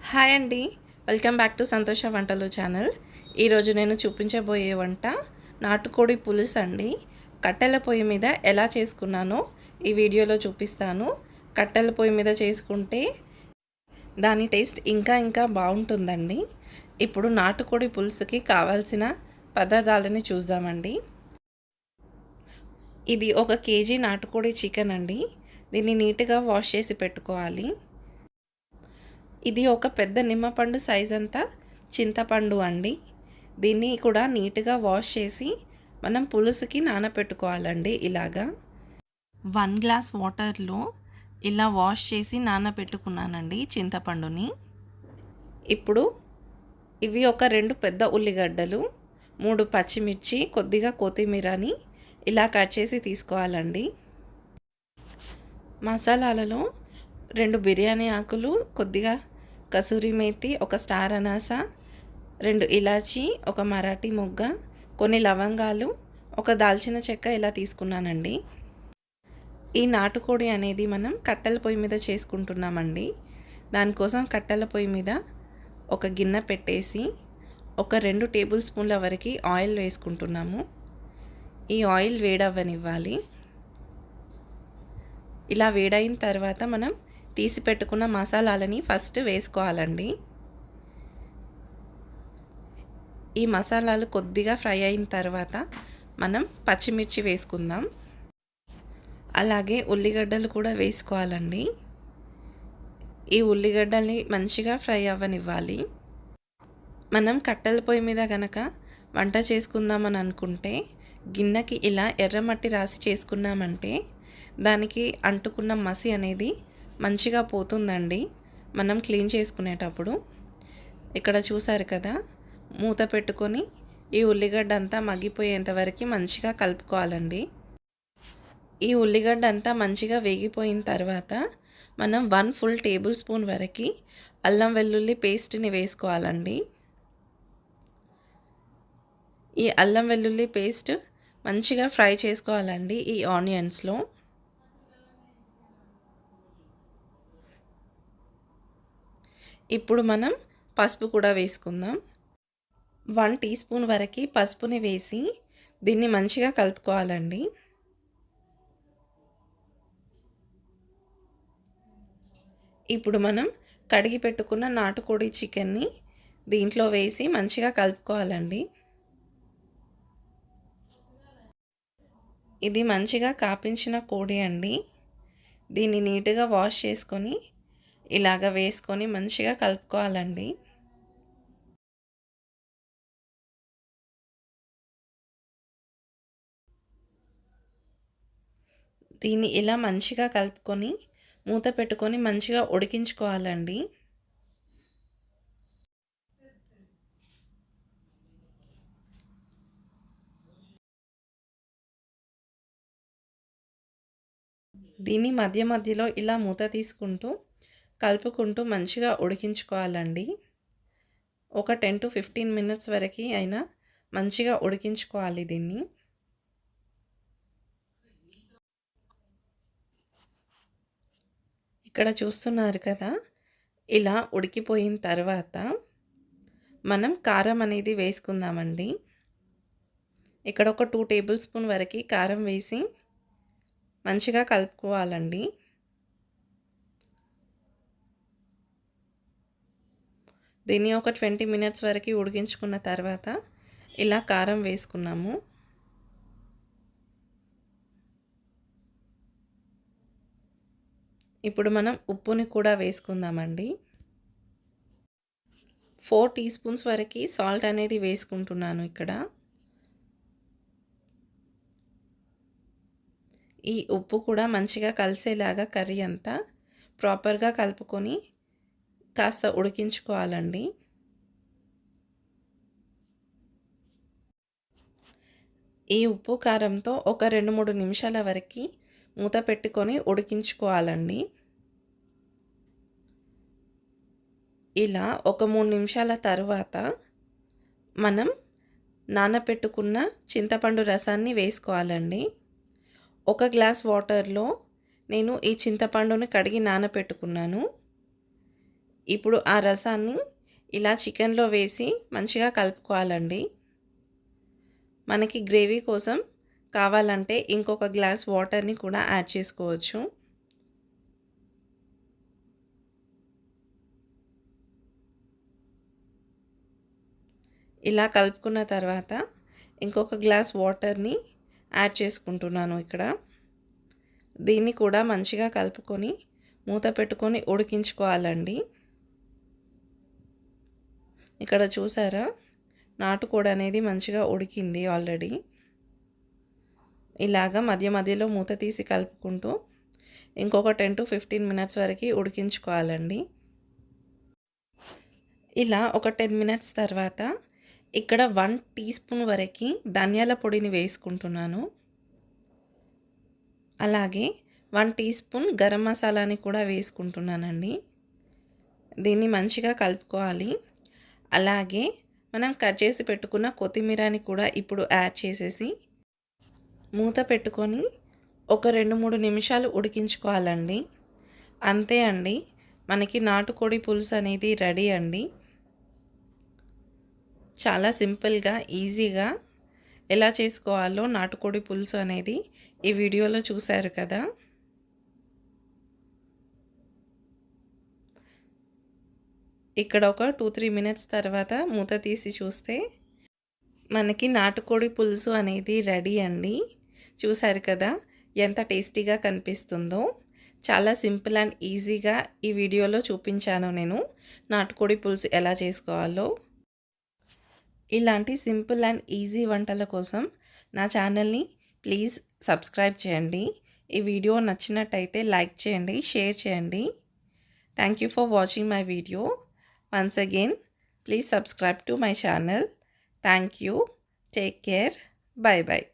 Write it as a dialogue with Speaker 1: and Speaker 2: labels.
Speaker 1: Hi అండి. Welcome back to సంతోష వంటలు ఛానల్. ఈరోజు నేను చూపించబోయే వంట నాటుకోడి పులుసు అండి. కట్టెల పొయ్యి మీద ఎలా చేసుకున్నానో ఈ వీడియోలో చూపిస్తాను. కట్టెల పొయ్యి మీద చేసుకుంటే దాని టేస్ట్ ఇంకా బాగుంటుందండి. ఇప్పుడు నాటుకోడి పులుసుకి కావాల్సిన పదార్థాలని చూద్దామండి. ఇది 1 కేజీ నాటుకోడి చికెన్ అండి. దీన్ని నీట్గా వాష్ చేసి పెట్టుకోవాలి. ఇది ఒక పెద్ద నిమ్మపండు సైజ్ అంతా చింతపండు అండి. దీన్ని కూడా నీట్గా వాష్ చేసి మనం పులుసుకి నానబెట్టుకోవాలండి. ఇలాగా 1 గ్లాస్ వాటర్లో ఇలా వాష్ చేసి నానబెట్టుకున్నానండి చింతపండుని. ఇప్పుడు ఇవి ఒక 2 పెద్ద ఉల్లిగడ్డలు, 3 పచ్చిమిర్చి, కొద్దిగా కొత్తిమీరని ఇలా కట్ చేసి తీసుకోవాలండి. మసాలాలలో 2 బిర్యానీ ఆకులు, కొద్దిగా కసూరి మేతి, ఒక స్టార్ అనాస, 2 ఇలాచి, ఒక మరాఠీ మొగ్గ, కొన్ని లవంగాలు, ఒక దాల్చిన చెక్క ఇలా తీసుకున్నానండి. ఈ నాటుకోడి అనేది మనం కట్టెల పొయ్యి మీద చేసుకుంటున్నామండి. దానికోసం కట్టెల పొయ్యి మీద ఒక గిన్నె పెట్టేసి ఒక 2 టేబుల్ స్పూన్ల వరకు ఆయిల్ వేసుకుంటున్నాము. ఈ ఆయిల్ వేడవ్వనివ్వాలి. ఇలా వేడైన తర్వాత మనం తీసి పెట్టుకున్న మసాలాలని ఫస్ట్ వేసుకోవాలండి. ఈ మసాలాలు కొద్దిగా ఫ్రై అయిన తర్వాత మనం పచ్చిమిర్చి వేసుకుందాం. అలాగే ఉల్లిగడ్డలు కూడా వేసుకోవాలండి. ఈ ఉల్లిగడ్డల్ని మంచిగా ఫ్రై అవ్వనివ్వాలి. మనం కట్టెల పొయ్యి మీద కనుక వంట చేసుకుందామని అనుకుంటే గిన్నెకి ఇలా ఎర్రమట్టి రాసి చేసుకున్నామంటే దానికి అంటుకున్న మసి అనేది మంచిగా పోతుందండి మనం క్లీన్ చేసుకునేటప్పుడు. ఇక్కడ చూసారు కదా, మూత పెట్టుకొని ఈ ఉల్లిగడ్డ అంతా మగ్గిపోయేంత వరకు మంచిగా కలుపుకోవాలండి. ఈ ఉల్లిగడ్డ అంతా మంచిగా వేగిపోయిన తర్వాత మనం 1 ఫుల్ టేబుల్ స్పూన్ వరకు అల్లం వెల్లుల్లి పేస్ట్ని వేసుకోవాలండి. ఈ అల్లం వెల్లుల్లి పేస్ట్ మంచిగా ఫ్రై చేసుకోవాలండి ఈ ఆనియన్స్లో. ఇప్పుడు మనం పసుపు కూడా వేసుకుందాం. 1 టీ స్పూన్ వరకు పసుపుని వేసి దీన్ని మంచిగా కలుపుకోవాలండి. ఇప్పుడు మనం కడిగి పెట్టుకున్న నాటుకోడి చికెన్ని దీంట్లో వేసి మంచిగా కలుపుకోవాలండి. ఇది మంచిగా కాపించిన కోడి అండి. దీన్ని నీట్గా వాష్ చేసుకొని ఇలాగ వేసుకొని మంచిగా కలుపుకోవాలండి. దీన్ని ఇలా మంచిగా కలుపుకొని మూత పెట్టుకొని మంచిగా ఉడికించుకోవాలండి. దీన్ని మధ్యలో ఇలా మూత తీసుకుంటూ కలుపుకుంటూ మంచిగా ఉడికించుకోవాలండి. ఒక 10 to 15 మినిట్స్ వరకు అయినా మంచిగా ఉడికించుకోవాలి దీన్ని. ఇక్కడ చూస్తున్నారు కదా, ఇలా ఉడికిపోయిన తర్వాత మనం కారం అనేది వేసుకుందామండి. ఇక్కడ ఒక 2 టేబుల్ స్పూన్ వరకు కారం వేసి మంచిగా కలుపుకోవాలండి. దీన్ని ఒక 20 మినిట్స్ వరకు ఉడికించుకున్న తర్వాత ఇలా కారం వేసుకున్నాము. ఇప్పుడు మనం ఉప్పుని కూడా వేసుకుందామండి. 4 టీ స్పూన్స్ వరకు సాల్ట్ అనేది వేసుకుంటున్నాను ఇక్కడ. ఈ ఉప్పు కూడా మంచిగా కలిసేలాగా కర్రీ అంతా ప్రాపర్గా కలుపుకొని కాస్త ఉడికించుకోవాలండి. ఈ ఉప్పు కారంతో ఒక 2-3 నిమిషాల వరకు మూత పెట్టుకొని ఉడికించుకోవాలండి. ఇలా ఒక 3 నిమిషాల తర్వాత మనం నానబెట్టుకున్న చింతపండు రసాన్ని వేసుకోవాలండి. 1 గ్లాస్ వాటర్లో నేను ఈ చింతపండుని కడిగి నానబెట్టుకున్నాను. ఇప్పుడు ఆ రసాన్ని ఇలా చికెన్లో వేసి మంచిగా కలుపుకోవాలండి. మనకి గ్రేవీ కోసం కావాలంటే ఇంకొక గ్లాస్ వాటర్ని కూడా యాడ్ చేసుకోవచ్చు. ఇలా కలుపుకున్న తర్వాత ఇంకొక గ్లాస్ వాటర్ని యాడ్ చేసుకుంటున్నాను ఇక్కడ. దీన్ని కూడా మంచిగా కలుపుకొని మూత పెట్టుకొని ఉడికించుకోవాలండి. ఇక్కడ చూసారా, నాటుకోడి అనేది మంచిగా ఉడికింది ఆల్రెడీ. ఇలాగా మధ్య మధ్యలో మూత తీసి కలుపుకుంటూ ఇంకొక 10 to 15 మినిట్స్ వరకు ఉడికించుకోవాలండి. ఇలా ఒక 10 మినిట్స్ తర్వాత ఇక్కడ 1 టీ స్పూన్ వరకు ధనియాల పొడిని వేసుకుంటున్నాను. అలాగే 1 టీ స్పూన్ గరం మసాలాని కూడా వేసుకుంటున్నానండి. దీన్ని మంచిగా కలుపుకోవాలి. అలాగే మనం కట్ చేసి పెట్టుకున్న కొత్తిమీరని కూడా ఇప్పుడు యాడ్ చేసేసి మూత పెట్టుకొని ఒక 2-3 నిమిషాలు ఉడికించుకోవాలండి. అంతే అండి, మనకి నాటుకోడి పులుసు అనేది రెడీ అండి. చాలా సింపుల్గా ఈజీగా ఎలా చేసుకోవాలో నాటుకోడి పులుసు అనేది ఈ వీడియోలో చూశారు కదా. ఇక్కడ ఒక 2-3 మినిట్స్ తర్వాత మూత తీసి చూస్తే మనకి నాటుకోడి పులుసు అనేది రెడీ అండి. చూశారు కదా ఎంత టేస్టీగా కనిపిస్తుందో. చాలా సింపుల్ అండ్ ఈజీగా ఈ వీడియోలో చూపించాను నేను నాటుకోడి పులుసు ఎలా చేసుకోవాలో. ఇలాంటి సింపుల్ అండ్ ఈజీ వంటల కోసం నా ఛానల్ని ప్లీజ్ సబ్స్క్రైబ్ చేయండి. ఈ వీడియో నచ్చినట్టయితే లైక్ చేయండి, షేర్ చేయండి. Thank you for watching my video. Once again please subscribe to my channel. Thank you. Take care. Bye bye.